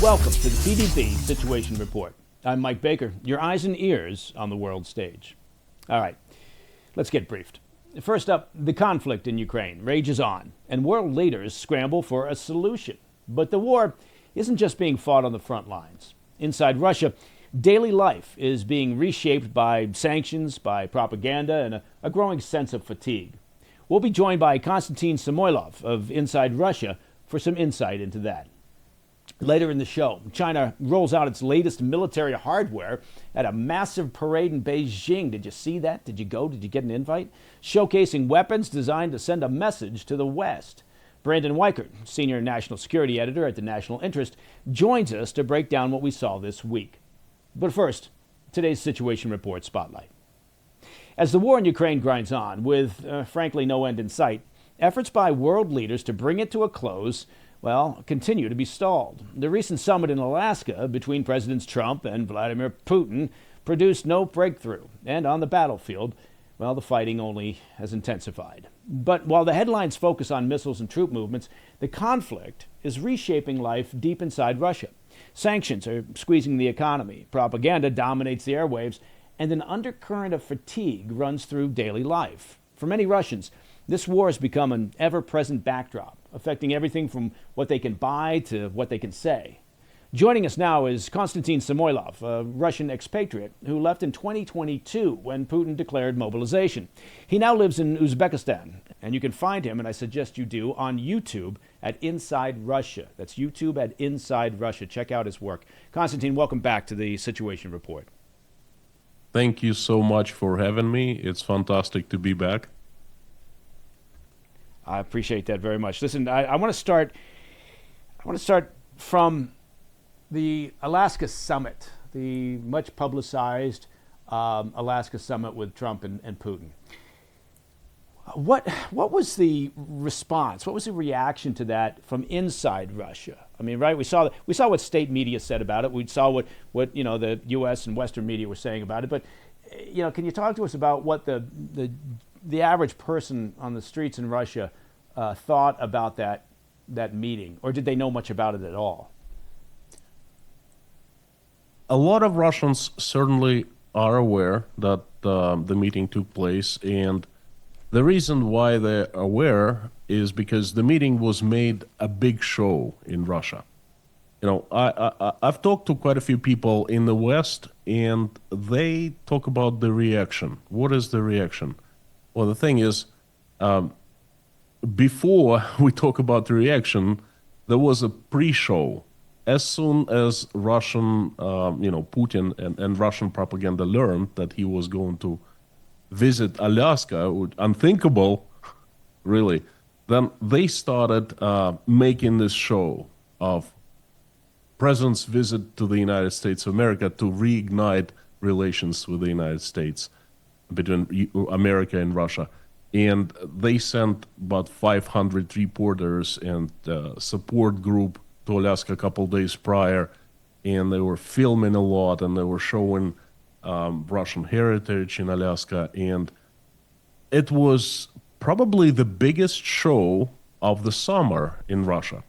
Welcome to the PDB Situation Report. I'm Mike Baker, your eyes and ears on the world stage. All right, let's get briefed. First up, the conflict in Ukraine rages on, and world leaders scramble for a solution. But the war isn't just being fought on the front lines. Inside Russia, daily life is being reshaped by sanctions, by propaganda, and a growing sense of fatigue. We'll be joined by Konstantin Samoilov of Inside Russia for some insight into that. Later in the show, China rolls out its latest military hardware at a massive parade in Beijing. Did you see that? Did you go? Did you get an invite? Showcasing weapons designed to send a message to the West. Brandon Weichert, senior national security editor at the National Interest, joins us to break down what we saw this week. But first, today's Situation Report Spotlight. As the war in Ukraine grinds on, with frankly no end in sight, efforts by world leaders to bring it to a close continue to be stalled. The recent summit in Alaska between Presidents Trump and Vladimir Putin produced no breakthrough. And on the battlefield, the fighting only has intensified. But while the headlines focus on missiles and troop movements, the conflict is reshaping life deep inside Russia. Sanctions are squeezing the economy, propaganda dominates the airwaves, and an undercurrent of fatigue runs through daily life. For many Russians, this war has become an ever-present backdrop, affecting everything from what they can buy to what they can say. Joining us now is Konstantin Samoilov, a Russian expatriate who left in 2022 when Putin declared mobilization. He now lives in Uzbekistan, and you can find him, and I suggest you do, on YouTube at Inside Russia. That's YouTube at Inside Russia. Check out his work. Konstantin, welcome back to the Situation Report. Thank you so much for having me. It's fantastic to be back. I appreciate that very much. Listen, I want to start from the Alaska summit, the much publicized Alaska summit with Trump and Putin. What was the response? What was the reaction to that from inside Russia? I mean, right? We saw what state media said about it. We saw what the U.S. and Western media were saying about it. But can you talk to us about what the average person on the streets in Russia thought about that meeting, or did they know much about it at all? A lot of Russians certainly are aware that the meeting took place, and the reason why they're aware is because the meeting was made a big show in Russia. I've talked to quite a few people in the West, and they talk about the reaction. What is the reaction? Well, the thing is, before we talk about the reaction, there was a pre-show. As soon as Russian, Putin and Russian propaganda learned that he was going to visit Alaska, unthinkable, really, then they started making this show of President's visit to the United States of America to reignite relations with the United States between America and Russia. And they sent about 500 reporters and support group to Alaska a couple days prior, and they were filming a lot, and they were showing Russian heritage in Alaska, and it was probably the biggest show of the summer in Russia.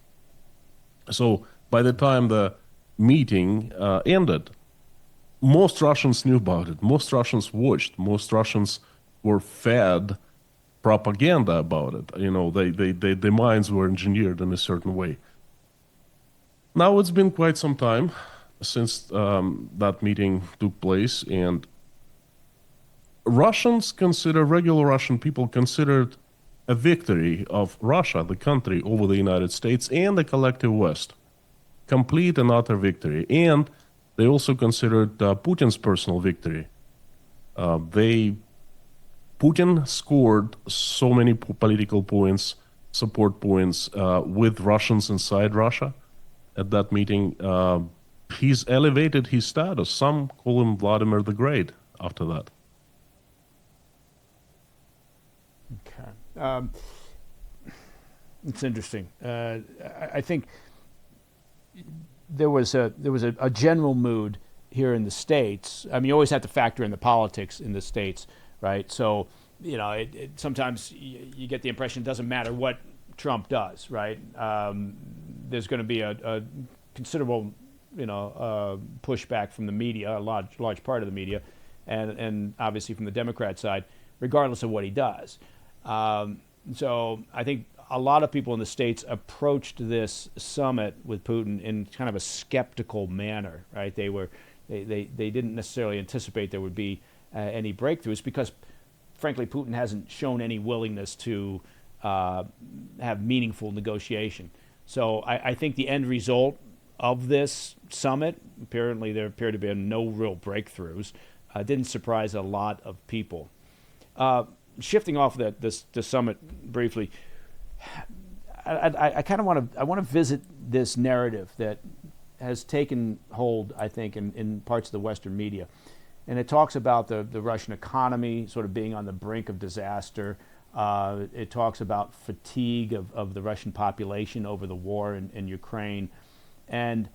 So by the time the meeting ended, most Russians knew about it. Most Russians watched. Most Russians were fed propaganda about it. Their minds were engineered in a certain way. Now it's been quite some time since that meeting took place, and regular Russian people considered a victory of Russia, the country, over the United States and the collective West. Complete and utter victory. And they also considered Putin's personal victory. Putin scored so many political points, support points with Russians inside Russia at that meeting. He's elevated his status. Some call him Vladimir the Great after that. Okay. It's interesting. I think there was a general mood here in the States. I mean, you always have to factor in the politics in the States, right? So, sometimes you get the impression it doesn't matter what Trump does, right? There's going to be a considerable pushback from the media, a large part of the media, and obviously from the Democrat side, regardless of what he does. So I think a lot of people in the States approached this summit with Putin in kind of a skeptical manner, right? They didn't necessarily anticipate there would be any breakthroughs because, frankly, Putin hasn't shown any willingness to have meaningful negotiation. So I think the end result of this summit, apparently there appear to be no real breakthroughs, didn't surprise a lot of people. Shifting off the summit briefly, I kind of want to visit this narrative that has taken hold, I think, in parts of the Western media. And it talks about the Russian economy sort of being on the brink of disaster. It talks about fatigue of the Russian population over the war in Ukraine. And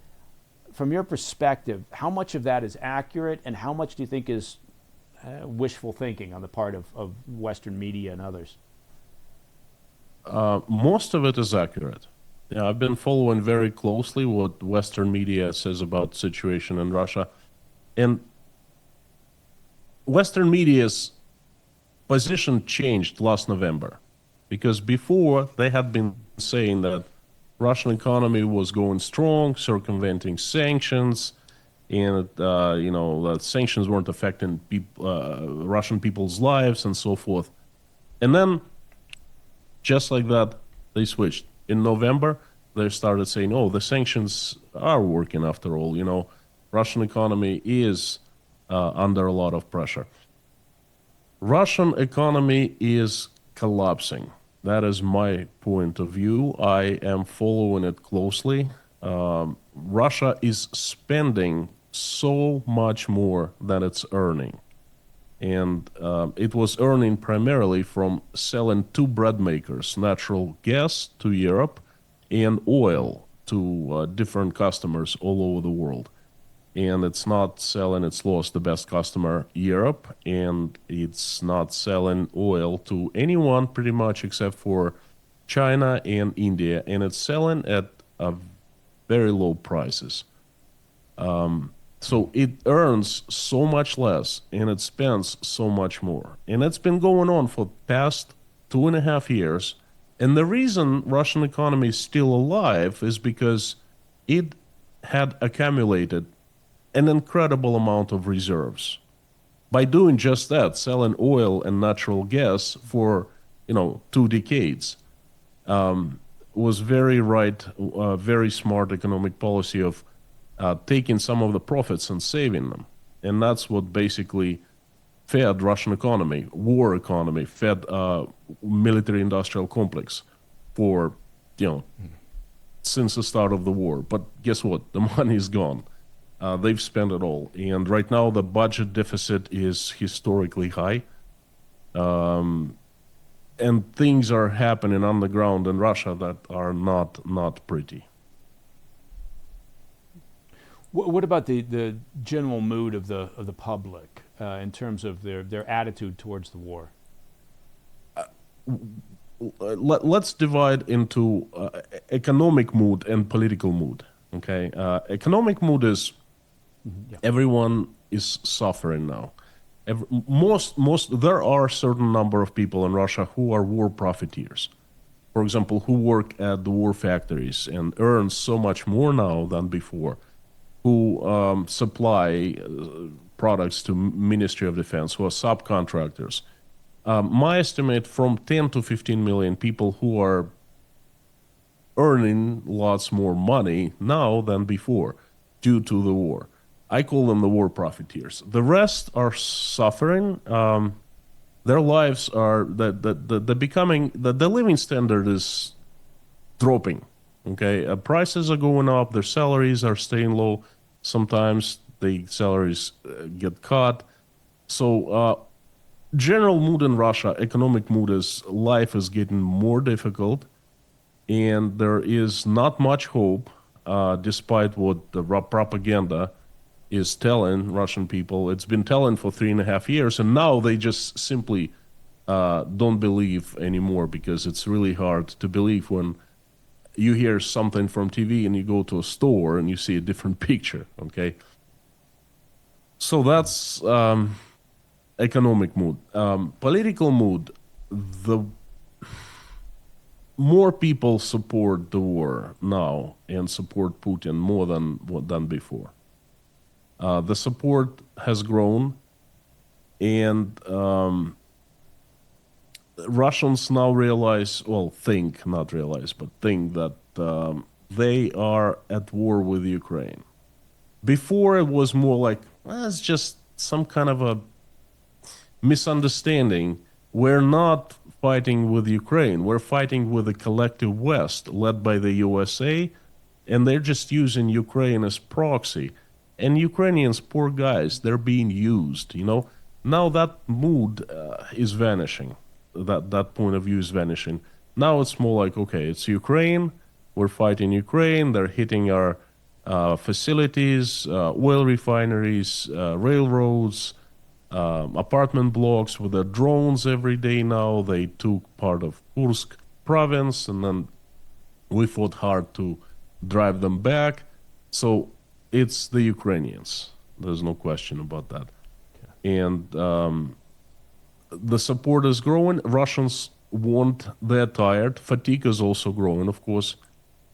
from your perspective, how much of that is accurate and how much do you think is wishful thinking on the part of Western media and others? Most of it is accurate. Yeah, I've been following very closely what Western media says about the situation in Russia. And Western media's position changed last November. Because before, they had been saying that Russian economy was going strong, circumventing sanctions, and that sanctions weren't affecting Russian people's lives and so forth. And then, just like that, they switched. In November, they started saying, "Oh, the sanctions are working after all. Russian economy is under a lot of pressure." Russian economy is collapsing. That is my point of view. I am following it closely. Russia is spending so much more than it's earning. And it was earning primarily from selling to bread makers, natural gas to Europe and oil to different customers all over the world. And it's not selling, it's lost the best customer, Europe, and it's not selling oil to anyone pretty much except for China and India, and it's selling at very low prices. So it earns so much less and it spends so much more. And it's been going on for the past 2.5 years. And the reason Russian economy is still alive is because it had accumulated an incredible amount of reserves. By doing just that, selling oil and natural gas for 2 decades, was very smart economic policy of taking some of the profits and saving them. And that's what basically fed Russian economy, war economy, fed military industrial complex for, since the start of the war. But guess what? The money is gone. They've spent it all. And right now the budget deficit is historically high. And things are happening on the ground in Russia that are not pretty. What about the general mood of the public in terms of their attitude towards the war? Let's divide into economic mood and political mood. Okay, economic mood is everyone is suffering now. There are a certain number of people in Russia who are war profiteers. For example, who work at the war factories and earn so much more now than before, who supply products to Ministry of Defense, who are subcontractors. My estimate, from 10 to 15 million people who are earning lots more money now than before due to the war. I call them the war profiteers. The rest are suffering. Their lives are the living standard is dropping. Okay, prices are going up. Their salaries are staying low. Sometimes the salaries get cut. So general mood in Russia, economic mood is life is getting more difficult, and there is not much hope, despite what the propaganda is telling Russian people. It's been telling for 3.5 years, and now they just simply don't believe anymore, because it's really hard to believe when you hear something from TV and you go to a store and you see a different picture, okay? So that's economic mood. Political mood, the more people support the war now and support Putin more than before. The support has grown, and Russians now realize, well, not realize, but think that they are at war with Ukraine. Before it was more like, well, it's just some kind of a misunderstanding. We're not fighting with Ukraine. We're fighting with the collective West, led by the USA, and they're just using Ukraine as proxy. And Ukrainians, poor guys, they're being used, you know. Now that mood is vanishing. That point of view is vanishing. Now it's more like, okay, it's Ukraine. We're fighting Ukraine. They're hitting our facilities, oil refineries, railroads, apartment blocks with their drones every day now. They took part of Kursk province, and then we fought hard to drive them back. So it's the Ukrainians. There's no question about that. Okay. And the support is growing. Russians they're tired. Fatigue is also growing, of course.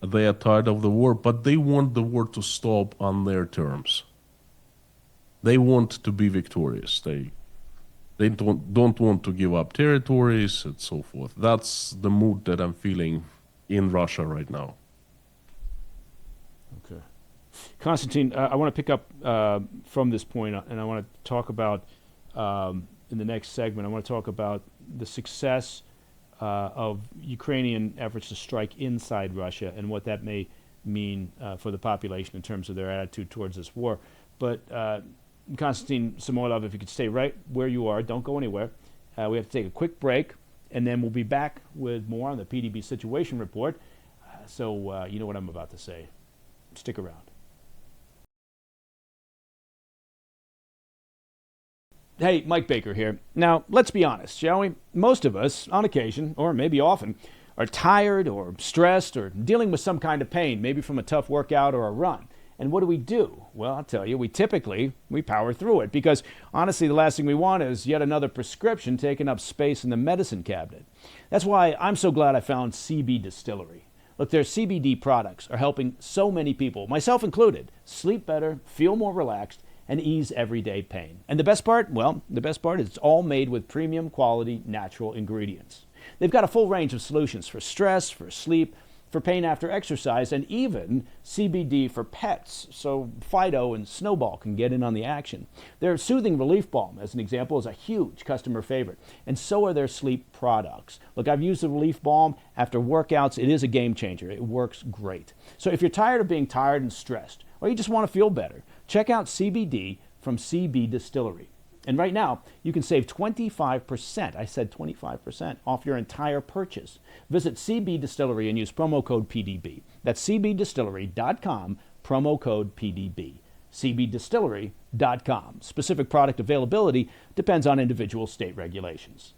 They are tired of the war, but they want the war to stop on their terms. They want to be victorious. They don't want to give up territories and so forth. That's the mood that I'm feeling in Russia right now. Okay. Konstantin, I want to pick up from this point, and I want to talk about, in the next segment, I want to talk about the success of Ukrainian efforts to strike inside Russia and what that may mean for the population in terms of their attitude towards this war. But Konstantin Samoilov, if you could stay right where you are, don't go anywhere. We have to take a quick break, and then we'll be back with more on the PDB Situation Report. So you know what I'm about to say. Stick around. Hey, Mike Baker here. Now, let's be honest, shall we? Most of us, on occasion, or maybe often, are tired or stressed or dealing with some kind of pain, maybe from a tough workout or a run. And what do? Well, I'll tell you, we power through it, because honestly, the last thing we want is yet another prescription taking up space in the medicine cabinet. That's why I'm so glad I found CB Distillery. Look, their CBD products are helping so many people, myself included, sleep better, feel more relaxed, and ease everyday pain. And the best part? Well, the best part is it's all made with premium quality natural ingredients. They've got a full range of solutions for stress, for sleep, for pain after exercise, and even CBD for pets, so Fido and Snowball can get in on the action. Their Soothing Relief Balm, as an example, is a huge customer favorite, and so are their sleep products. Look, I've used the Relief Balm after workouts. It is a game changer. It works great. So if you're tired of being tired and stressed, or you just want to feel better, check out CBD from CB Distillery. And right now, you can save 25%, I said 25%, off your entire purchase. Visit CB Distillery and use promo code PDB. That's cbdistillery.com, promo code PDB. cbdistillery.com. Specific product availability depends on individual state regulations.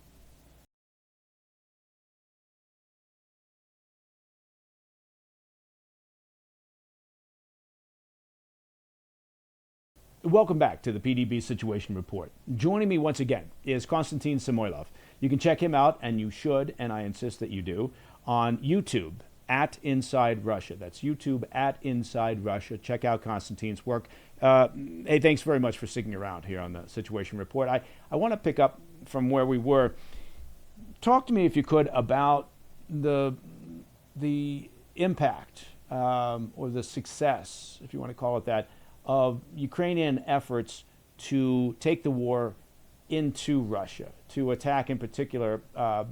Welcome back to the PDB Situation Report. Joining me once again is Konstantin Samoilov. You can check him out, and you should, and I insist that you do, on YouTube at Inside Russia. That's YouTube at Inside Russia. Check out Konstantin's work. Hey, thanks very much for sticking around here on the Situation Report. I want to pick up from where we were. Talk to me, if you could, about the impact or the success, if you want to call it that, of Ukrainian efforts to take the war into Russia, to attack in particular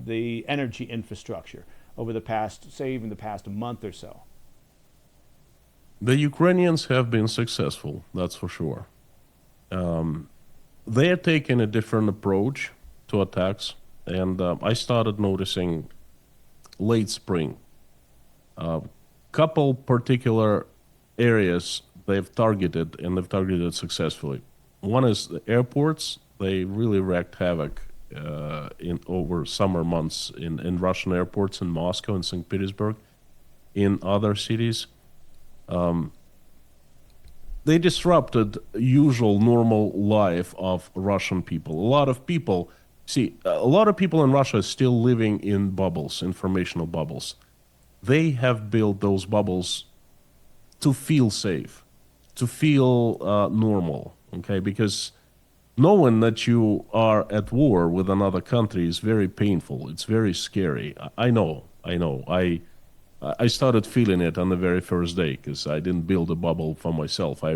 the energy infrastructure over the past, say even the past month or so. The Ukrainians have been successful, that's for sure. They are taking a different approach to attacks, and I started noticing late spring. Couple particular areas they've targeted, and they've targeted successfully. One is the airports. They really wreaked havoc over summer months in Russian airports in Moscow and St. Petersburg. in other cities. They disrupted usual normal life of Russian people. A lot of people in Russia are still living in bubbles, informational bubbles. They have built those bubbles to feel safe, to feel normal, okay? Because knowing that you are at war with another country is very painful. It's very scary. I know. I started feeling it on the very first day because I didn't build a bubble for myself. I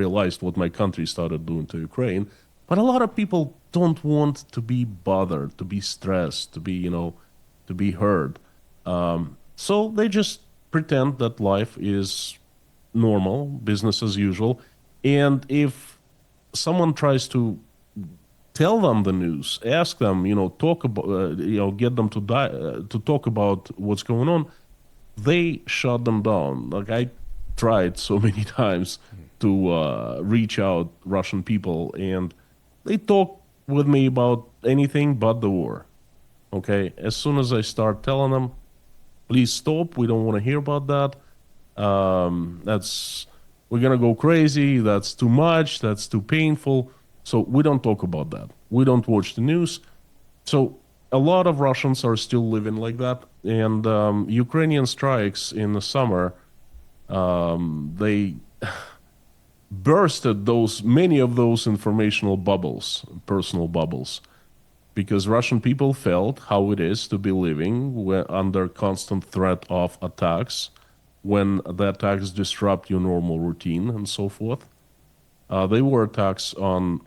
realized what my country started doing to Ukraine. But a lot of people don't want to be bothered, to be stressed, to be heard. So they just pretend that life is normal, business as usual. And if someone tries to tell them the news, ask them, talk about, get them to talk about what's going on, they shut them down. Like I tried so many times to reach out Russian people, and they talk with me about anything but the war. Okay, as soon as I start telling them, please stop, we don't want to hear about that. We're gonna go crazy. That's too much. That's too painful. So we don't talk about that. We don't watch the news. So a lot of Russians are still living like that. And Ukrainian strikes in the summer, they bursted many of those informational bubbles, personal bubbles, because Russian people felt how it is to be living under constant threat of attacks, when the attacks disrupt your normal routine and so forth. They were attacks on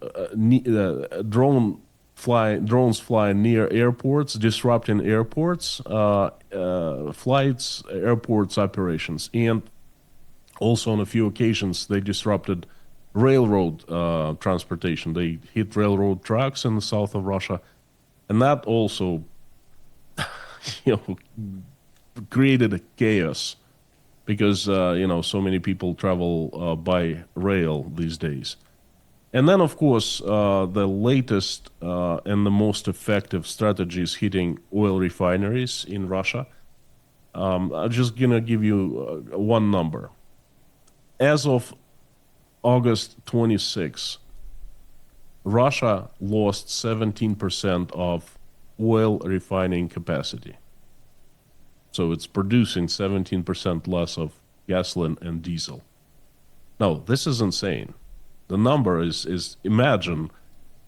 drones flying near airports, disrupting airports, flights, airports operations. And also on a few occasions, they disrupted railroad transportation. They hit railroad tracks in the south of Russia. And that also created a chaos because, so many people travel by rail these days. And then, of course, the latest and the most effective strategy is hitting oil refineries in Russia. I'm just going to give you one number. As of August 26, Russia lost 17% of oil refining capacity. So it's producing 17% less of gasoline and diesel. Now, this is insane. The number is imagine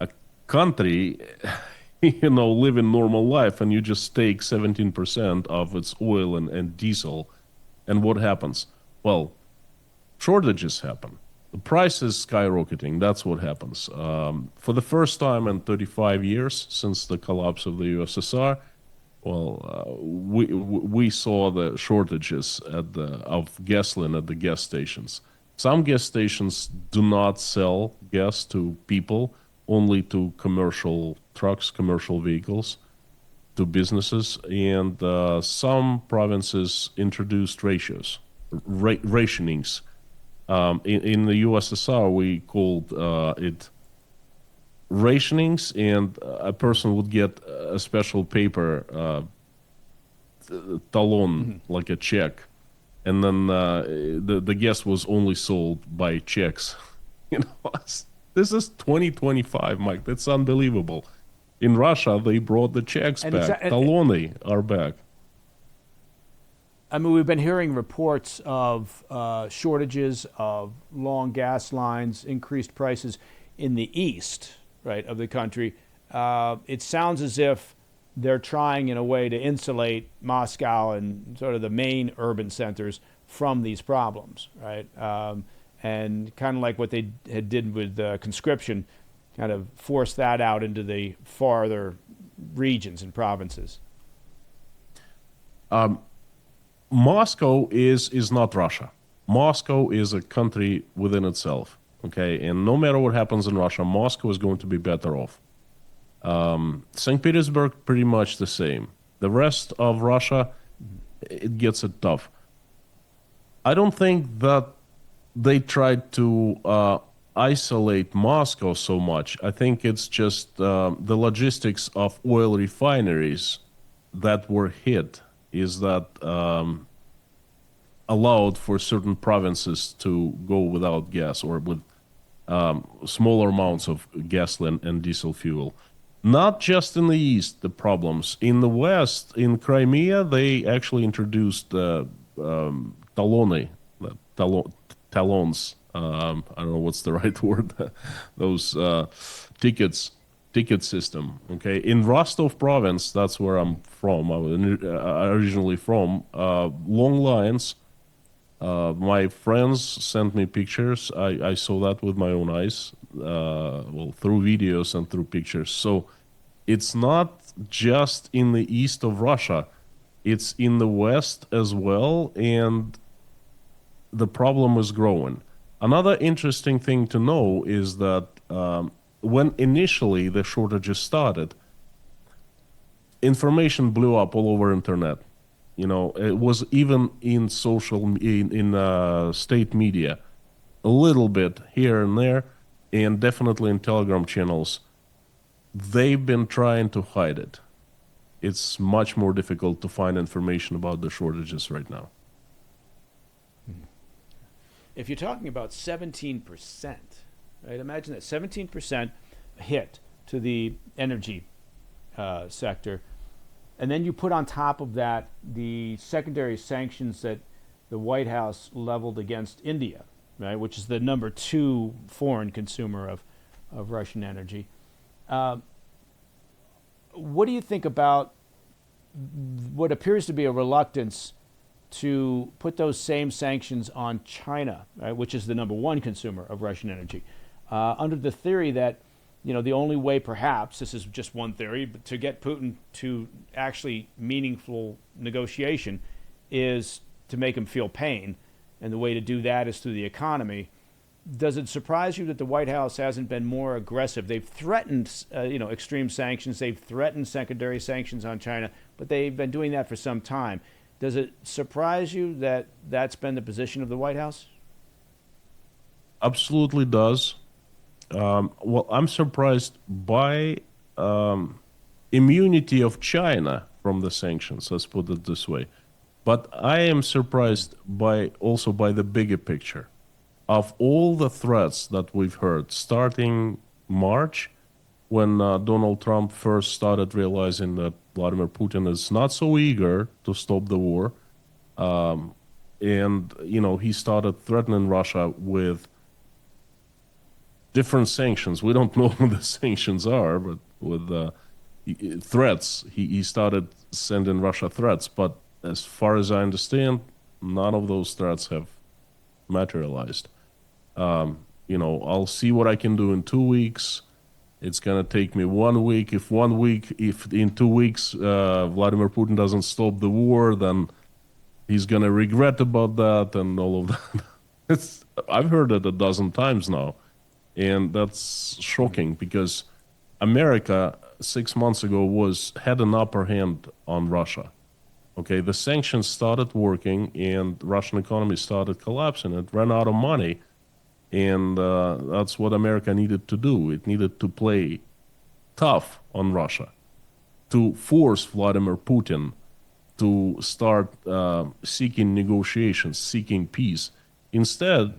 a country, living normal life, and you just take 17% of its oil and diesel, and what happens? Well, shortages happen. The price is skyrocketing. That's what happens. For the first time in 35 years since the collapse of the USSR, we saw the shortages of gasoline at the gas stations. Some gas stations do not sell gas to people, only to commercial trucks, commercial vehicles, to businesses, and some provinces introduced rationings. In the USSR, we called it rationings, and a person would get a special paper, talon, like a check, and then the gas was only sold by checks. This is 2025, Mike. That's unbelievable. In Russia, they brought the checks back. Taloni are back. I mean, we've been hearing reports of shortages of long gas lines, increased prices in the east, right, of the country. It sounds as if they're trying in a way to insulate Moscow and sort of the main urban centers from these problems, right? And kind of like what they did with conscription, kind of force that out into the farther regions and provinces. Moscow is not Russia. Moscow is a country within itself, okay? And no matter what happens in Russia, Moscow is going to be better off. St. Petersburg, pretty much the same. The rest of Russia, it gets it tough. I don't think that they tried to isolate Moscow so much. I think it's just the logistics of oil refineries that were hit is that allowed for certain provinces to go without gas or with smaller amounts of gasoline and diesel fuel. Not just in the east, the problems. In the west, in Crimea, they actually introduced taloni, talons. I don't know what's the right word. Those ticket system. Okay, in Rostov province, that's where I'm from. I was originally from. Long lines. My friends sent me pictures. I saw that with my own eyes, well, through videos and through pictures. So it's not just in the east of Russia, it's in the west as well, and the problem is growing. Another interesting thing to know is that when initially the shortages started, information blew up all over internet. You know, it was even in state media, a little bit here and there, and definitely in Telegram channels. They've been trying to hide it. It's much more difficult to find information about the shortages right now. If you're talking about 17%, right? Imagine that 17% hit to the energy sector. And then you put on top of that the secondary sanctions that the White House leveled against India, right, which is the number 2 foreign consumer of Russian energy. What do you think about what appears to be a reluctance to put those same sanctions on China, right, which is the number 1 consumer of Russian energy, under the theory that, you know, the only way, perhaps, this is just one theory, but to get Putin to actually meaningful negotiation is to make him feel pain, and the way to do that is through the economy. Does it surprise you that the White House hasn't been more aggressive? They've threatened, extreme sanctions. They've threatened secondary sanctions on China, but they've been doing that for some time. Does it surprise you that that's been the position of the White House? Absolutely does. Well, I'm surprised by immunity of China from the sanctions, let's put it this way. But I am surprised also by the bigger picture. Of all the threats that we've heard, starting March, when Donald Trump first started realizing that Vladimir Putin is not so eager to stop the war, and he started threatening Russia with different sanctions. We don't know what the sanctions are, but with threats, he started sending Russia threats. But as far as I understand, none of those threats have materialized. I'll see what I can do in 2 weeks. It's going to take me 1 week. If in 2 weeks Vladimir Putin doesn't stop the war, then he's going to regret about that and all of that. I've heard it a dozen times now. And that's shocking because America 6 months ago had an upper hand on Russia. Okay, the sanctions started working and the Russian economy started collapsing. It ran out of money. And that's what America needed to do. It needed to play tough on Russia to force Vladimir Putin to start seeking negotiations, seeking peace. Instead,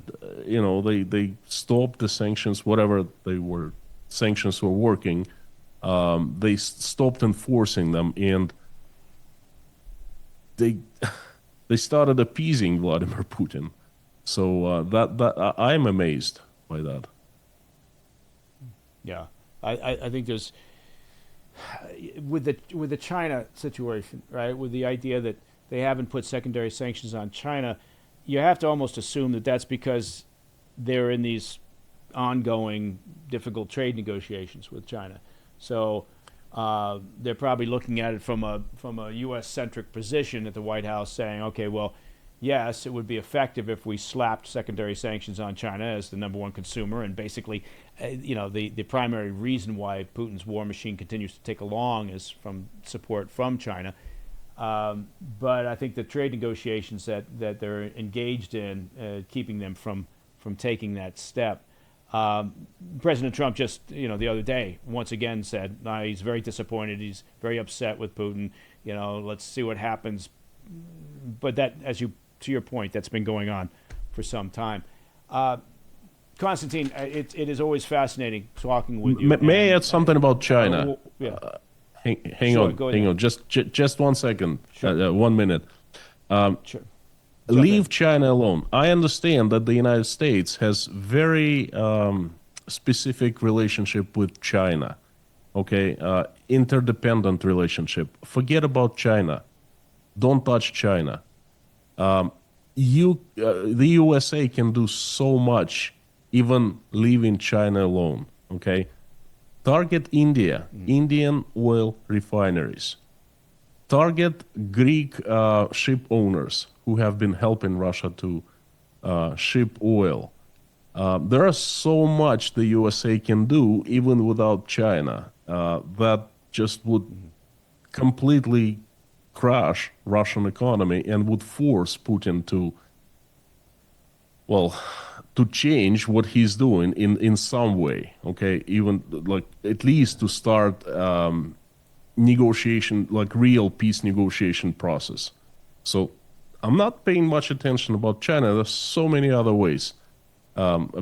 they stopped the sanctions, whatever sanctions were working. They stopped enforcing them, and they started appeasing Vladimir Putin. So that I'm amazed by that. Yeah, I think there's with the China situation, right? With the idea that they haven't put secondary sanctions on China, you have to almost assume that that's because they're in these ongoing difficult trade negotiations with China. So they're probably looking at it from a U.S.-centric position at the White House, saying, okay, well, yes, it would be effective if we slapped secondary sanctions on China as the number 1 consumer, and basically, the primary reason why Putin's war machine continues to tick along is from support from China. But I think the trade negotiations that they're engaged in, keeping them from taking that step. President Trump just, the other day, once again said he's very disappointed. He's very upset with Putin. Let's see what happens. But that, as you to your point, that's been going on for some time. Konstantin, it is always fascinating talking with you. May I add something about China? Yeah. Hang Sure, on, go hang ahead. on. Just 1 second. Sure. 1 minute. Sure. Leave China alone. I understand that the United States has very specific relationship with China. Okay, interdependent relationship. Forget about China. Don't touch China. The USA can do so much, even leaving China alone. Okay, target India, Indian oil refineries. Target Greek ship owners who have been helping Russia to ship oil. There is so much the USA can do, even without China, that just would completely crash Russian economy and would force Putin to, well, to change what he's doing in some way. Okay, even like at least to start negotiation, like real peace negotiation process. So I'm not paying much attention about China. There's so many other ways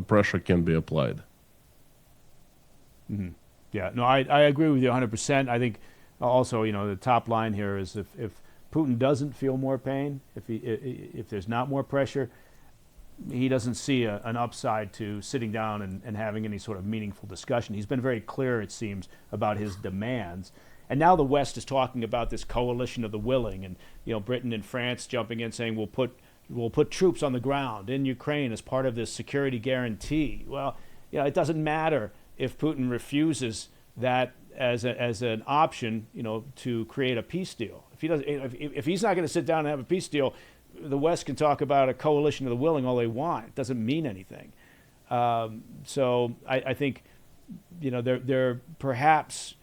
pressure can be applied. Mm-hmm. Yeah, no, I agree with you 100%. I think also, the top line here is if Putin doesn't feel more pain, if there's not more pressure, he doesn't see an upside to sitting down and having any sort of meaningful discussion. He's been very clear, it seems, about his demands. And now the West is talking about this coalition of the willing, and Britain and France jumping in saying we'll put troops on the ground in Ukraine as part of this security guarantee. Well, it doesn't matter if Putin refuses that as an option, to create a peace deal. If he's not going to sit down and have a peace deal, the West can talk about a coalition of the willing all they want. It doesn't mean anything. So I think, they're perhaps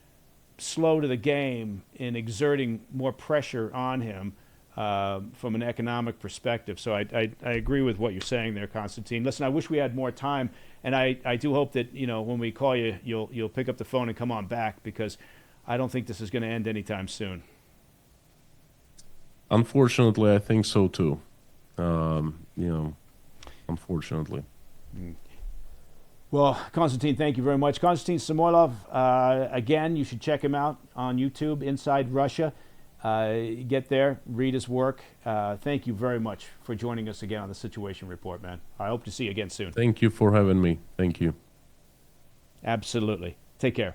slow to the game in exerting more pressure on him from an economic perspective. So I agree with what you're saying there, Konstantin. Listen, I wish we had more time, and I do hope that when we call you, you'll pick up the phone and come on back, because I don't think this is going to end anytime soon. Unfortunately, I think so too. Unfortunately. Well, Konstantin, thank you very much. Konstantin Samoilov, again, you should check him out on YouTube, Inside Russia. Get there, read his work. Thank you very much for joining us again on the Situation Report, man. I hope to see you again soon. Thank you for having me. Thank you. Absolutely. Take care.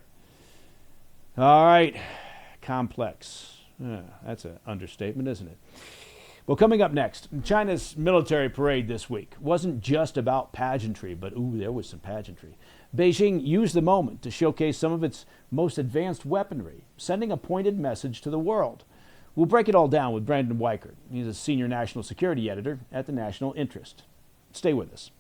All right. Complex. That's an understatement, isn't it? Well, coming up next, China's military parade this week wasn't just about pageantry, but there was some pageantry. Beijing used the moment to showcase some of its most advanced weaponry, sending a pointed message to the world. We'll break it all down with Brandon Weichert. He's a senior national security editor at the National Interest. Stay with us.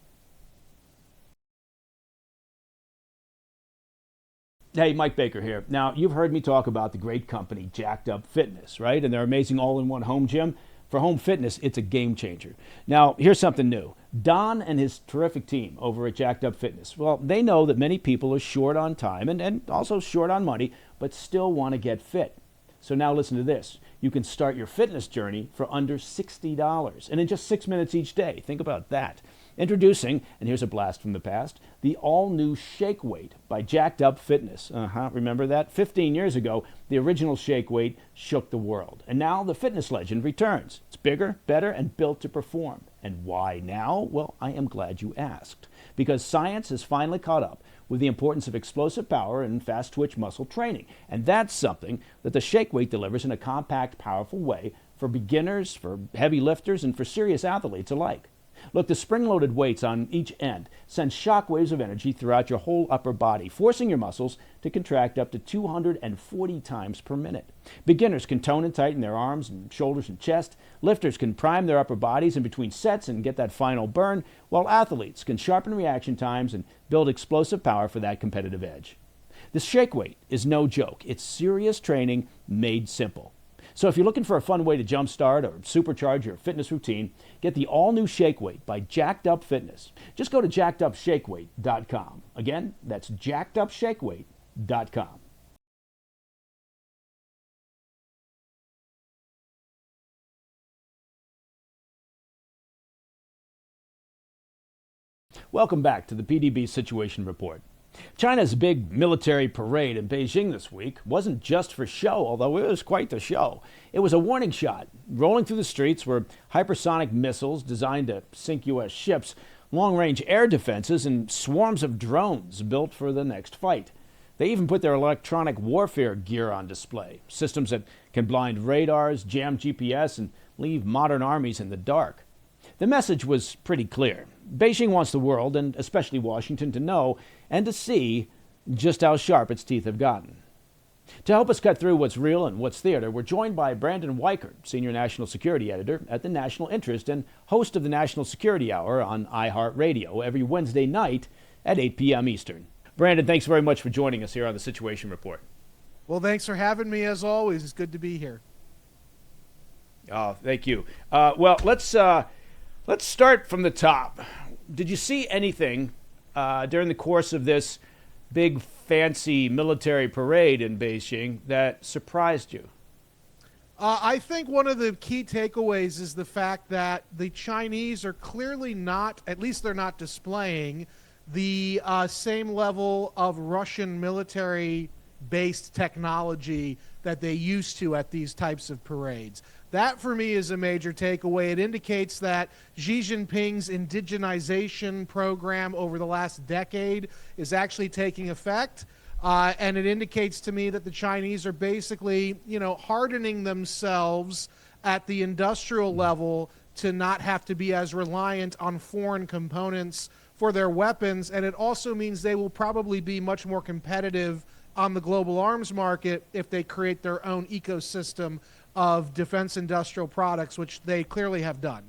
Hey, Mike Baker here. Now, you've heard me talk about the great company Jacked Up Fitness, right? And their amazing all-in-one home gym. For home fitness, it's a game changer. Now, here's something new. Don and his terrific team over at Jacked Up Fitness, well, they know that many people are short on time and also short on money, but still want to get fit. So now listen to this. You can start your fitness journey for under $60 and in just 6 minutes each day. Think about that. Introducing, and here's a blast from the past, the all-new Shake Weight by Jacked Up Fitness. Remember that? 15 years ago, the original Shake Weight shook the world. And now the fitness legend returns. It's bigger, better, and built to perform. And why now? Well, I am glad you asked. Because science has finally caught up with the importance of explosive power and fast-twitch muscle training. And that's something that the Shake Weight delivers in a compact, powerful way for beginners, for heavy lifters, and for serious athletes alike. Look, the spring-loaded weights on each end send shock waves of energy throughout your whole upper body, forcing your muscles to contract up to 240 times per minute. Beginners can tone and tighten their arms and shoulders and chest. Lifters can prime their upper bodies in between sets and get that final burn, while athletes can sharpen reaction times and build explosive power for that competitive edge. The Shake Weight is no joke. It's serious training made simple. So if you're looking for a fun way to jumpstart or supercharge your fitness routine, get the all-new Shake Weight by Jacked Up Fitness. Just go to jackedupshakeweight.com. Again, that's jackedupshakeweight.com. Welcome back to the PDB Situation Report. China's big military parade in Beijing this week wasn't just for show, although it was quite the show. It was a warning shot. Rolling through the streets were hypersonic missiles designed to sink U.S. ships, long-range air defenses, and swarms of drones built for the next fight. They even put their electronic warfare gear on display, systems that can blind radars, jam GPS, and leave modern armies in the dark. The message was pretty clear. Beijing wants the world, and especially Washington, to know and to see just how sharp its teeth have gotten. To help us cut through what's real and what's theater, we're joined by Brandon Weichert, Senior National Security Editor at the National Interest and host of the National Security Hour on iHeartRadio every Wednesday night at 8 p.m. Eastern. Brandon, thanks very much for joining us here on the Situation Report. Well, thanks for having me, as always. It's good to be here. Oh, thank you. Well, let's start from the top. Did you see anything during the course of this big, fancy military parade in Beijing that surprised you? I think one of the key takeaways is the fact that the Chinese are clearly not, at least they're not displaying, the same level of Russian military-based technology that they used to at these types of parades. That, for me, is a major takeaway. It indicates that Xi Jinping's indigenization program over the last decade is actually taking effect. And it indicates to me that the Chinese are basically, hardening themselves at the industrial level to not have to be as reliant on foreign components for their weapons. And it also means they will probably be much more competitive on the global arms market if they create their own ecosystem of defense industrial products, which they clearly have done.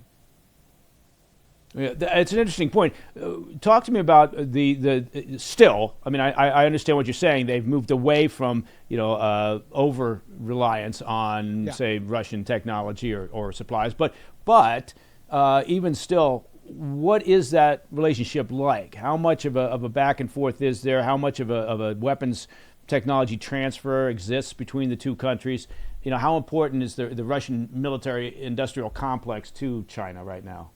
Yeah, it's an interesting point. Talk to me about the still. I mean, I understand what you're saying. They've moved away from over reliance on say Russian technology or supplies, but even still, what is that relationship like? How much of a back and forth is there? How much of a weapons technology transfer exists between the two countries? How important is the Russian military industrial complex to China right now?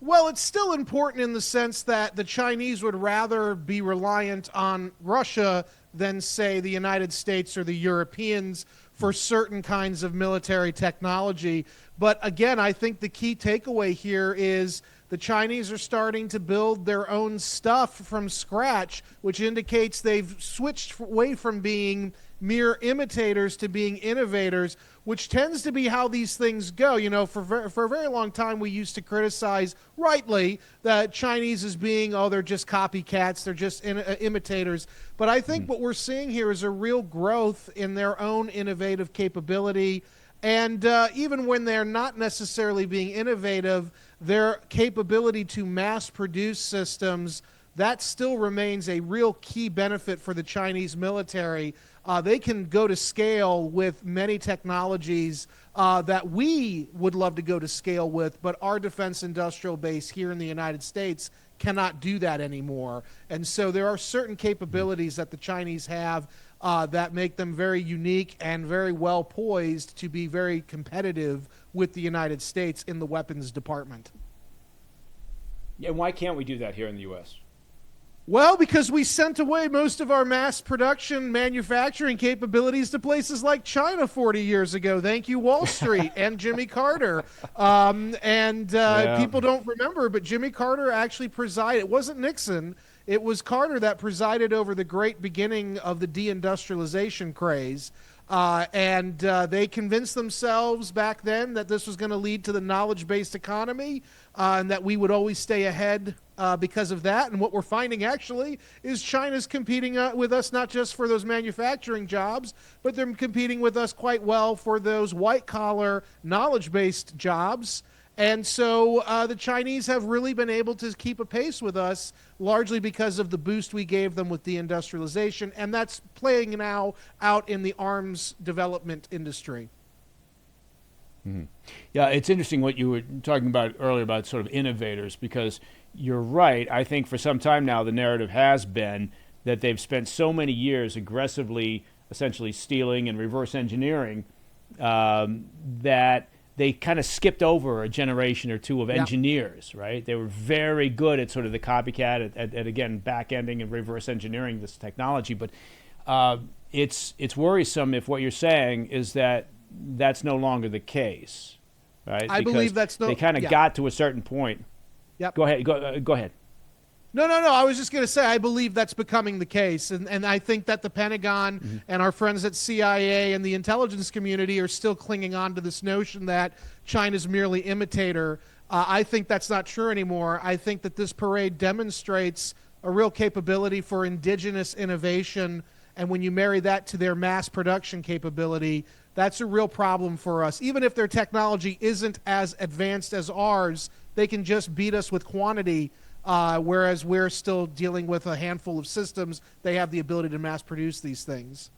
Well, it's still important in the sense that the Chinese would rather be reliant on Russia than, say, the United States or the Europeans for certain kinds of military technology. But again, I think the key takeaway here is the Chinese are starting to build their own stuff from scratch, which indicates they've switched away from being mere imitators to being innovators, which tends to be how these things go. For a very long time, we used to criticize, rightly, the Chinese as being, they're just copycats, they're just imitators. But I think what we're seeing here is a real growth in their own innovative capability. And even when they're not necessarily being innovative, their capability to mass produce systems, that still remains a real key benefit for the Chinese military. They can go to scale with many technologies that we would love to go to scale with, but our defense industrial base here in the United States cannot do that anymore. And so there are certain capabilities that the Chinese have that make them very unique and very well poised to be very competitive with the United States in the weapons department. Yeah, and why can't we do that here in the U.S.? Well, because we sent away most of our mass production manufacturing capabilities to places like China 40 years ago. Thank you, Wall Street and Jimmy Carter. People don't remember, but Jimmy Carter actually presided. It wasn't Nixon. It was Carter that presided over the great beginning of the deindustrialization craze. They convinced themselves back then that this was going to lead to the knowledge-based economy and that we would always stay ahead because of that. And what we're finding actually is China's competing with us not just for those manufacturing jobs, but they're competing with us quite well for those white-collar knowledge-based jobs. And so the Chinese have really been able to keep a pace with us, largely because of the boost we gave them with deindustrialization, and that's playing now out in the arms development industry. Mm-hmm. Yeah, it's interesting what you were talking about earlier about sort of innovators, because you're right. I think for some time now the narrative has been that they've spent so many years aggressively essentially stealing and reverse engineering that they kind of skipped over a generation or two of engineers, right? They were very good at sort of the copycat, at again, back-ending and reverse engineering this technology. But it's worrisome if what you're saying is that that's no longer the case, right? I believe that's they kind of got to a certain point. Yep. Go ahead. Go ahead. No. I was just going to say I believe that's becoming the case, and I think that the Pentagon and our friends at CIA and the intelligence community are still clinging on to this notion that China's merely imitator. I think that's not true anymore. I think that this parade demonstrates a real capability for indigenous innovation, and when you marry that to their mass production capability, that's a real problem for us. Even if their technology isn't as advanced as ours, they can just beat us with quantity. Whereas we're still dealing with a handful of systems, they have the ability to mass produce these things.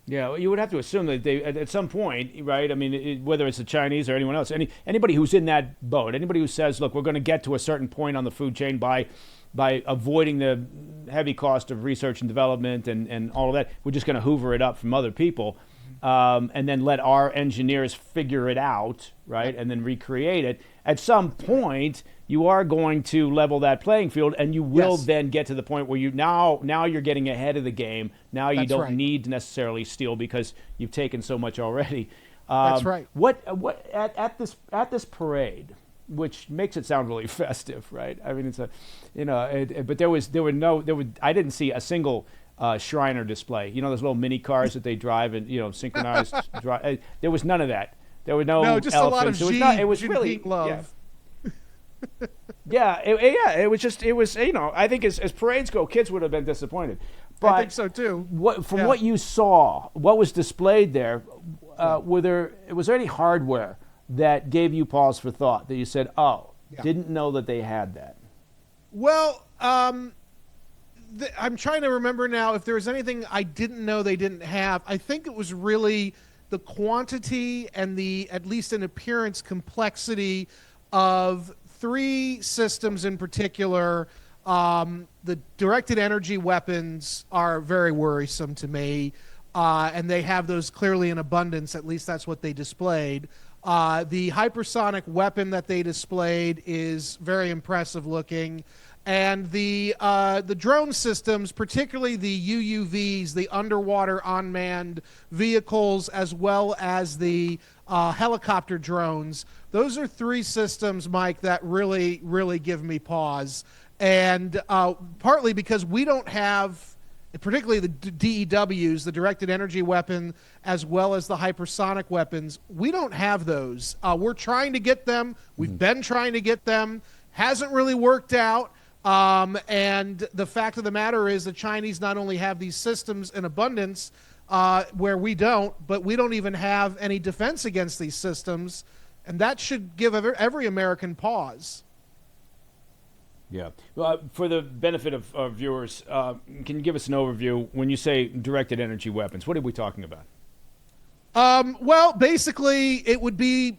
Yeah, well, you would have to assume that they, at some point, right? I mean, whether it's the Chinese or anyone else, anybody who's in that boat, anybody who says, look, we're going to get to a certain point on the food chain by avoiding the heavy cost of research and development and all of that, we're just going to hoover it up from other people, and then let our engineers figure it out, right? And then recreate it. At some point, you are going to level that playing field, and you will then get to the point where you now you're getting ahead of the game. Now you don't need to necessarily steal because you've taken so much already. That's right. What at this parade, which makes it sound really festive, right? I mean, it's a, but I didn't see a single Shriner display. You know, those little mini cars that they drive and synchronized drive. There was none of that. There were no just elephants. a lot of it was really love. Yeah. It was I think as parades go, kids would have been disappointed. But I think so too. What you saw, what was displayed there, was there any hardware that gave you pause for thought, that you said, didn't know that they had that? Well, I'm trying to remember now if there was anything I didn't know they didn't have. I think it was really the quantity and the, at least in appearance, complexity of three systems in particular. The directed energy weapons are very worrisome to me, and they have those clearly in abundance. At least that's what they displayed. The hypersonic weapon that they displayed is very impressive looking. And the drone systems, particularly the UUVs, the underwater unmanned vehicles, as well as the helicopter drones, those are three systems, Mike, that really, really give me pause. And partly because we don't have, particularly the DEWs, the directed energy weapon, as well as the hypersonic weapons, we don't have those. We're trying to get them. We've been trying to get them. Hasn't really worked out. And the fact of the matter is the Chinese not only have these systems in abundance where we don't, but we don't even have any defense against these systems. And that should give every American pause. Yeah. Well, for the benefit of viewers, can you give us an overview? When you say directed energy weapons, what are we talking about? Well, basically, it would be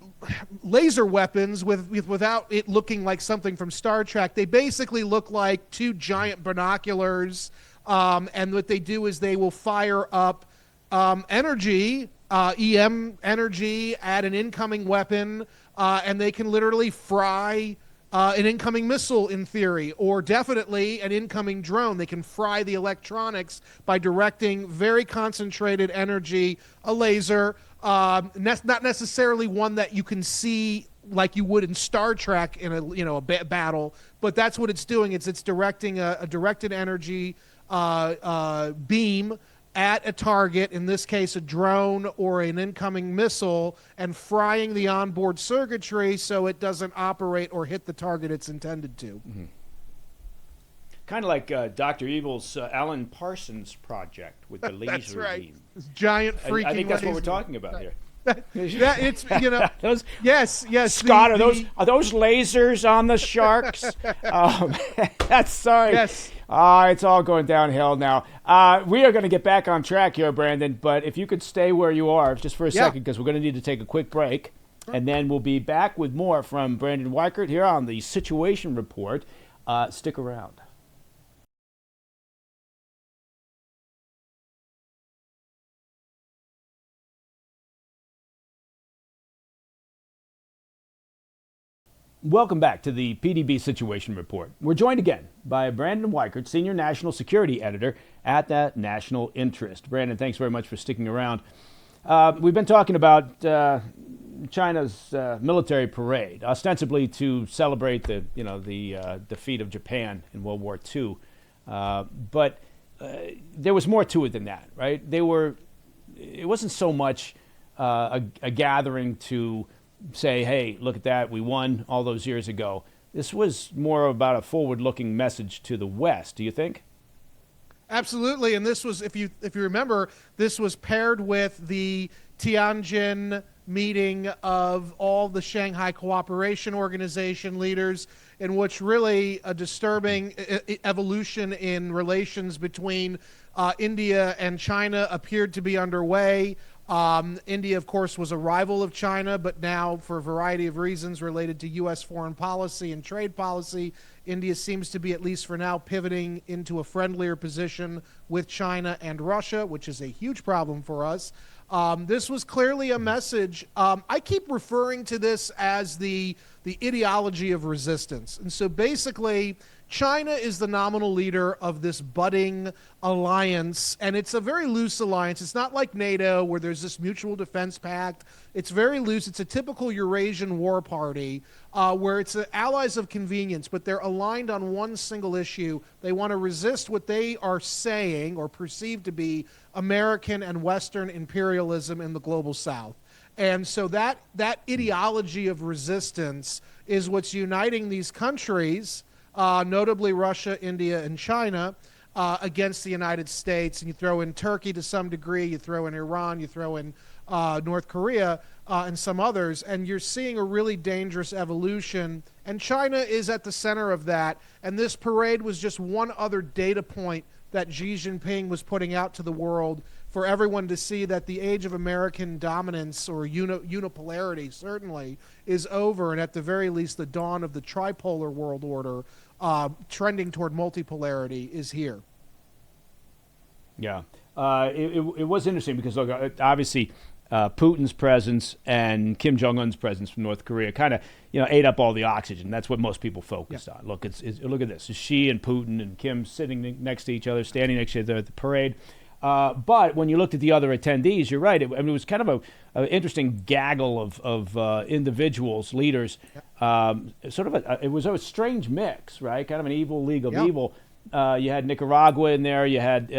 laser weapons without it looking like something from Star Trek. They basically look like two giant binoculars, and what they do is they will fire up energy, EM energy, at an incoming weapon, and they can literally fry an incoming missile in theory, or definitely an incoming drone. They can fry the electronics by directing very concentrated energy, a laser, not necessarily one that you can see like you would in Star Trek in a battle, but that's what it's doing. It's directing a directed energy beam at a target, in this case a drone or an incoming missile, and frying the onboard circuitry so it doesn't operate or hit the target it's intended to. Mm-hmm. Kind of like Dr. Evil's Alan Parsons project with the laser That's right. beam. This giant freaking I think that's what we're laser. talking about here. Yeah, it's those, yes. Scott, are those lasers on the sharks? That's sorry. Yes. It's all going downhill now. We are going to get back on track here, Brandon. But if you could stay where you are just for a second, because we're going to need to take a quick break, and then we'll be back with more from Brandon Weichert here on the Situation Report. Stick around. Welcome back to the PDB Situation Report. We're joined again by Brandon Weichert, Senior National Security Editor at that National Interest. Brandon, thanks very much for sticking around. We've been talking about China's military parade, ostensibly to celebrate the defeat of Japan in World War II. But there was more to it than that, right? It wasn't so much a gathering to say, hey, look at that, we won all those years ago. This was more about a forward-looking message to the West, do you think? Absolutely, and this was, if you remember, this was paired with the Tianjin meeting of all the Shanghai Cooperation Organization leaders, in which really a disturbing evolution in relations between India and China appeared to be underway. India, of course, was a rival of China, but now, for a variety of reasons related to U.S. foreign policy and trade policy, India seems to be, at least for now, pivoting into a friendlier position with China and Russia, which is a huge problem for us. This was clearly a message. I keep referring to this as the ideology of resistance. And so basically, China is the nominal leader of this budding alliance, and it's a very loose alliance. It's not like NATO, where there's this mutual defense pact. It's very loose. It's a typical Eurasian war party, where it's allies of convenience, but they're aligned on one single issue. They want to resist what they are saying, or perceive to be, American and Western imperialism in the global South. And so that ideology of resistance is what's uniting these countries, notably Russia, India, and China, against the United States. And you throw in Turkey to some degree, you throw in Iran, you throw in North Korea, and some others, and you're seeing a really dangerous evolution. And China is at the center of that. And this parade was just one other data point that Xi Jinping was putting out to the world for everyone to see that the age of American dominance, or unipolarity certainly, is over, and at the very least the dawn of the tripolar world order, trending toward multipolarity, is here. Yeah, it was interesting because, look, obviously Putin's presence and Kim Jong-un's presence from North Korea kind of ate up all the oxygen. That's what most people focused on. Look, look at this: it's Xi and Putin and Kim sitting next to each other, standing next to each other at the parade. But when you looked at the other attendees, you're right. It was kind of an interesting gaggle of individuals, leaders. It was a strange mix, right? Kind of an evil league of evil. You had Nicaragua in there. You had,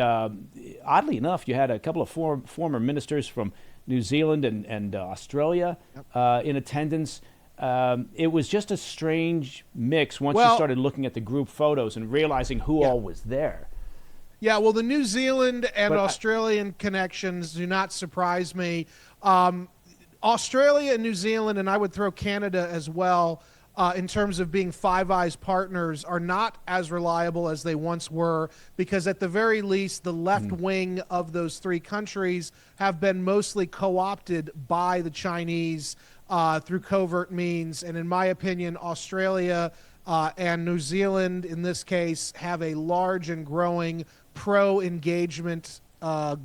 oddly enough, you had a couple of former ministers from New Zealand and Australia in attendance. It was just a strange mix once you started looking at the group photos and realizing who all was there. Yeah, well, the New Zealand and Australian connections do not surprise me. Australia and New Zealand, and I would throw Canada as well, in terms of being Five Eyes partners, are not as reliable as they once were, because at the very least, the left wing of those three countries have been mostly co-opted by the Chinese through covert means. And in my opinion, Australia and New Zealand, in this case, have a large and growing pro-engagement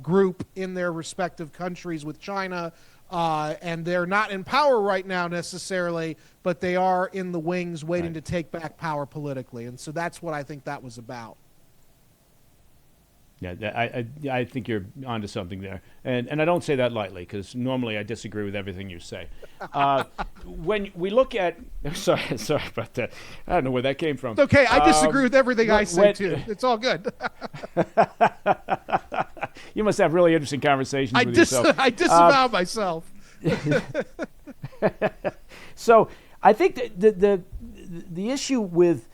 group in their respective countries with China. And they're not in power right now necessarily, but they are in the wings waiting to take back power politically. And so that's what I think that was about. Yeah, I think you're onto something there. And I don't say that lightly, because normally I disagree with everything you say. When we look at... Sorry about that. I don't know where that came from. It's okay. I disagree with everything I say, too. It's all good. You must have really interesting conversations with yourself. I disavow myself. So I think that the issue with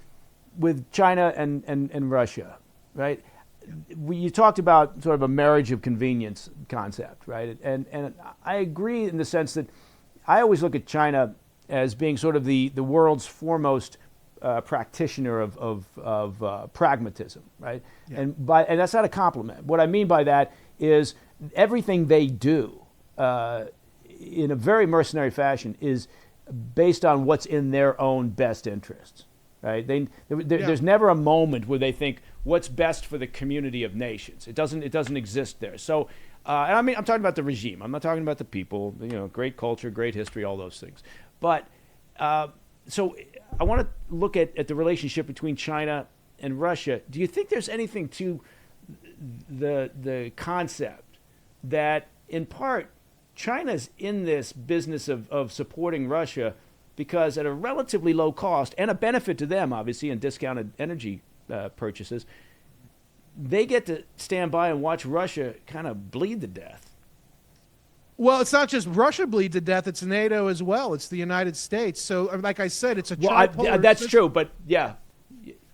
China and Russia, right? You talked about sort of a marriage of convenience concept, right? And I agree in the sense that I always look at China as being sort of the world's foremost practitioner of pragmatism, right? Yeah. And that's not a compliment. What I mean by that is everything they do in a very mercenary fashion is based on what's in their own best interests, right? There's never a moment where they think what's best for the community of nations. It doesn't exist there. So, and I mean, I'm talking about the regime. I'm not talking about the people. Great culture, great history, all those things. But so I want to look at the relationship between China and Russia. Do you think there's anything to the concept that, in part, China's in this business of supporting Russia because at a relatively low cost and a benefit to them, obviously, in discounted energy purchases, they get to stand by and watch Russia kind of bleed to death? Well, it's not just Russia bleed to death; it's NATO as well. It's the United States. So, like I said, it's a tripolar that's system. true, but yeah.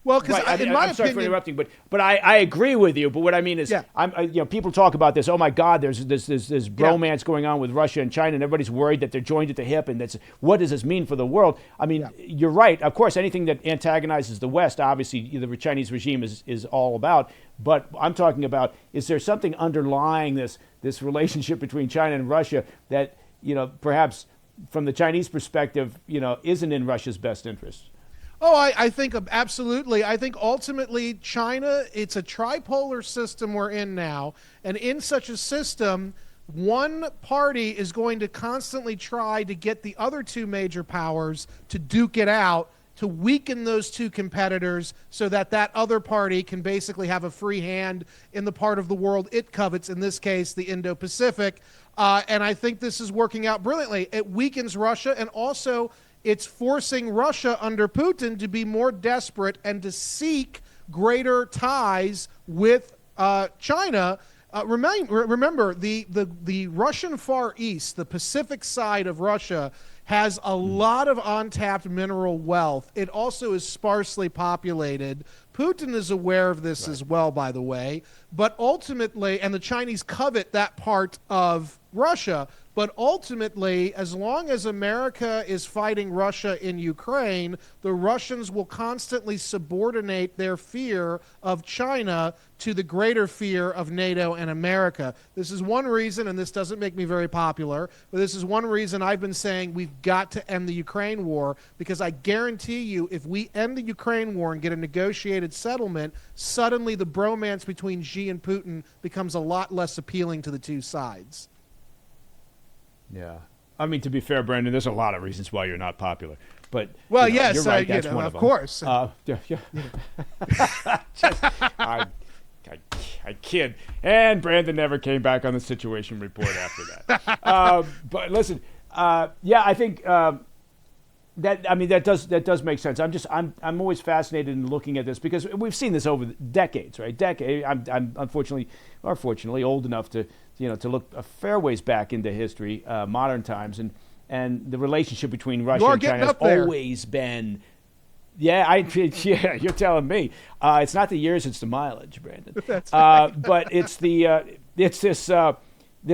Well, because Right. in my I'm sorry opinion, for interrupting, but I agree with you. But what I mean is, people talk about this. Oh my God, there's this bromance going on with Russia and China, and everybody's worried that they're joined at the hip. And that's what does this mean for the world? I mean, you're right. Of course, anything that antagonizes the West, obviously, the Chinese regime is all about. But I'm talking about, is there something underlying this relationship between China and Russia that perhaps from the Chinese perspective, isn't in Russia's best interest? Oh, I think absolutely. I think ultimately China, it's a tripolar system we're in now. And in such a system, one party is going to constantly try to get the other two major powers to duke it out, to weaken those two competitors so that other party can basically have a free hand in the part of the world it covets, in this case, the Indo-Pacific. And I think this is working out brilliantly. It weakens Russia, and also it's forcing Russia under Putin to be more desperate and to seek greater ties with China. Remember, the Russian Far East, the Pacific side of Russia, has a lot of untapped mineral wealth. It also is sparsely populated. Putin is aware of this as well, by the way. But ultimately, and the Chinese covet that part of Russia, but ultimately, as long as America is fighting Russia in Ukraine, the Russians will constantly subordinate their fear of China to the greater fear of NATO and America. This is one reason, and this doesn't make me very popular, but this is one reason I've been saying we've got to end the Ukraine war, because I guarantee you, if we end the Ukraine war and get a negotiated settlement, suddenly the bromance between Xi and Putin becomes a lot less appealing to the two sides. Yeah. I mean, to be fair, Brandon, there's a lot of reasons why you're not popular. But yes, you're right. That's one of them. Course. I kid. And Brandon never came back on the Situation Report after that. But listen, I think that does make sense. I'm always fascinated in looking at this because we've seen this over decades, right? I'm unfortunately or fortunately old enough to look a fair ways back into history, modern times, and the relationship between Russia and China has always been. Yeah, you're telling me. It's not the years, it's the mileage, Brandon. But it's this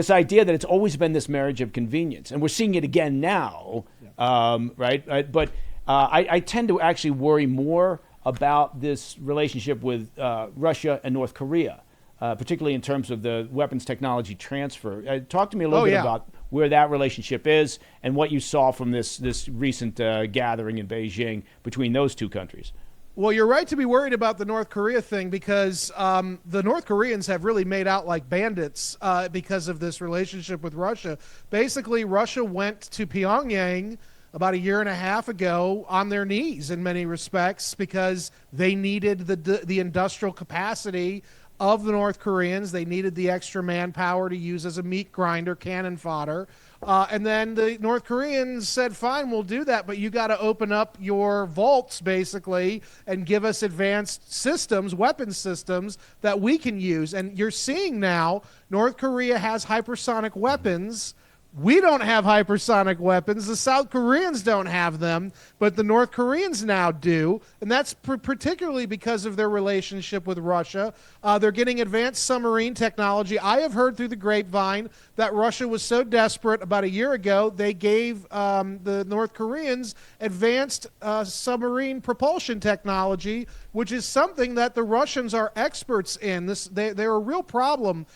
idea that it's always been this marriage of convenience, and we're seeing it again now, right? But I tend to actually worry more about this relationship with Russia and North Korea, particularly in terms of the weapons technology transfer. Talk to me a little bit about where that relationship is and what you saw from this recent gathering in Beijing between those two countries. Well, you're right to be worried about the North Korea thing because the North Koreans have really made out like bandits because of this relationship with Russia. Basically, Russia went to Pyongyang about a year and a half ago on their knees in many respects because they needed the industrial capacity of the North Koreans. They needed the extra manpower to use as a meat grinder, cannon fodder. And then the North Koreans said, fine, we'll do that, but you got to open up your vaults, basically, and give us advanced systems, weapons systems, that we can use. And you're seeing now North Korea has hypersonic weapons. We don't have hypersonic weapons. The South Koreans don't have them, but the North Koreans now do, and that's particularly because of their relationship with Russia. They're getting advanced submarine technology. I have heard through the grapevine that Russia was so desperate about a year ago, they gave the North Koreans advanced submarine propulsion technology, which is something that the Russians are experts in. They're a real problem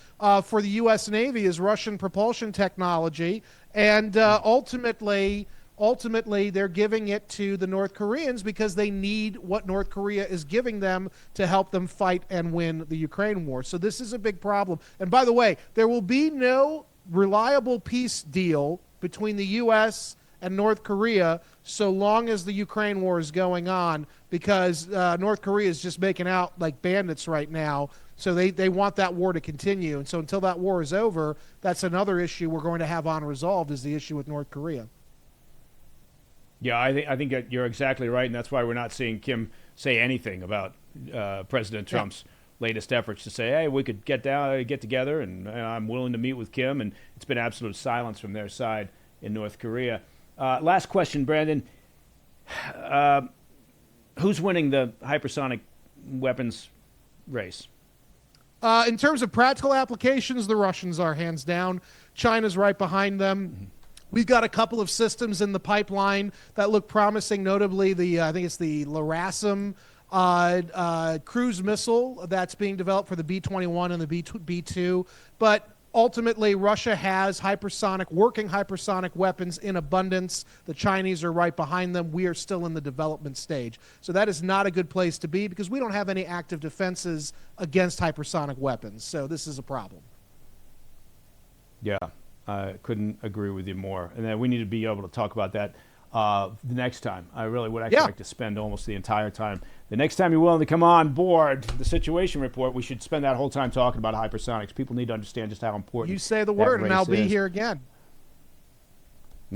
for the U.S. Navy is Russian propulsion technology, and ultimately they're giving it to the North Koreans because they need what North Korea is giving them to help them fight and win the Ukraine war. So this is a big problem. And by the way, there will be no reliable peace deal between the U.S. and North Korea so long as the Ukraine war is going on, because North Korea is just making out like bandits right now. So they want that war to continue. And so until that war is over, that's another issue we're going to have unresolved, is the issue with North Korea. Yeah, I think that you're exactly right, and that's why we're not seeing Kim say anything about President Trump's latest efforts to say, hey, we could get together, and I'm willing to meet with Kim, and it's been absolute silence from their side in North Korea. Last question, Brandon. Who's winning the hypersonic weapons race? In terms of practical applications, the Russians are, hands down. China's right behind them. Mm-hmm. We've got a couple of systems in the pipeline that look promising, notably I think it's the Larasim cruise missile that's being developed for the B-21 and the B-2. But ultimately, Russia has working hypersonic weapons in abundance. The Chinese are right behind them. We are still in the development stage. So that is not a good place to be, because we don't have any active defenses against hypersonic weapons. So this is a problem. Yeah, I couldn't agree with you more. And then we need to be able to talk about that the next time. I really would actually like to spend almost the entire time. The next time you're willing to come on board the Situation Report, we should spend that whole time talking about hypersonics. People need to understand just how important you say the word, and I'll be here again.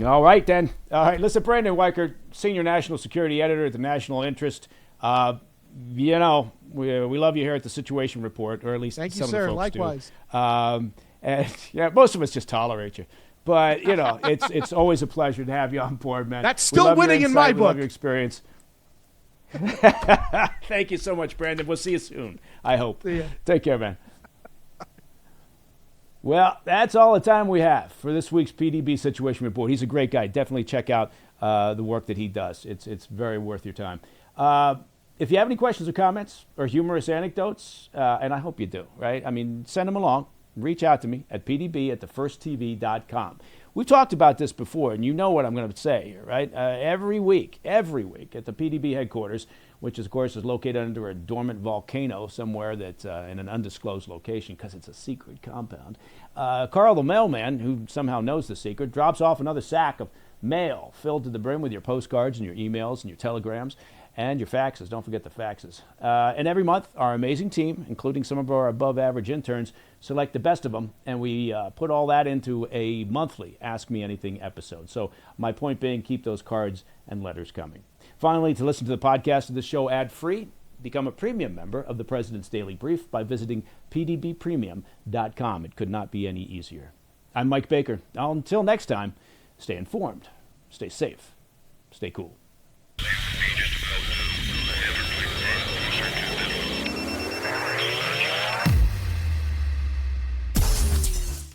All right, then. All right, listen, Brandon Weichert, Senior National Security Editor at the National Interest. We love you here at the Situation Report, or at least Thank some you, of the sir. folks Likewise. do. And most of us just tolerate you. But, it's always a pleasure to have you on board, man. That's still winning in my book. We love your experience. Thank you so much, Brandon. We'll see you soon, I hope. See ya. Take care, man. Well, that's all the time we have for this week's PDB Situation Report. He's a great guy. Definitely check out the work that he does. It's very worth your time. If you have any questions or comments or humorous anecdotes, and I hope you do, right? I mean, send them along. Reach out to me at pdb@thefirsttv.com. We've talked about this before, and you know what I'm going to say here, right? Every week at the PDB headquarters, which, of course, is located under a dormant volcano somewhere that's in an undisclosed location because it's a secret compound, Carl the mailman, who somehow knows the secret, drops off another sack of mail filled to the brim with your postcards and your emails and your telegrams and your faxes. Don't forget the faxes. And every month, our amazing team, including some of our above-average interns, select the best of them, and we put all that into a monthly Ask Me Anything episode. So my point being, keep those cards and letters coming. Finally, to listen to the podcast of the show ad-free, become a premium member of the President's Daily Brief by visiting pdbpremium.com. It could not be any easier. I'm Mike Baker. Until next time, stay informed, stay safe, stay cool.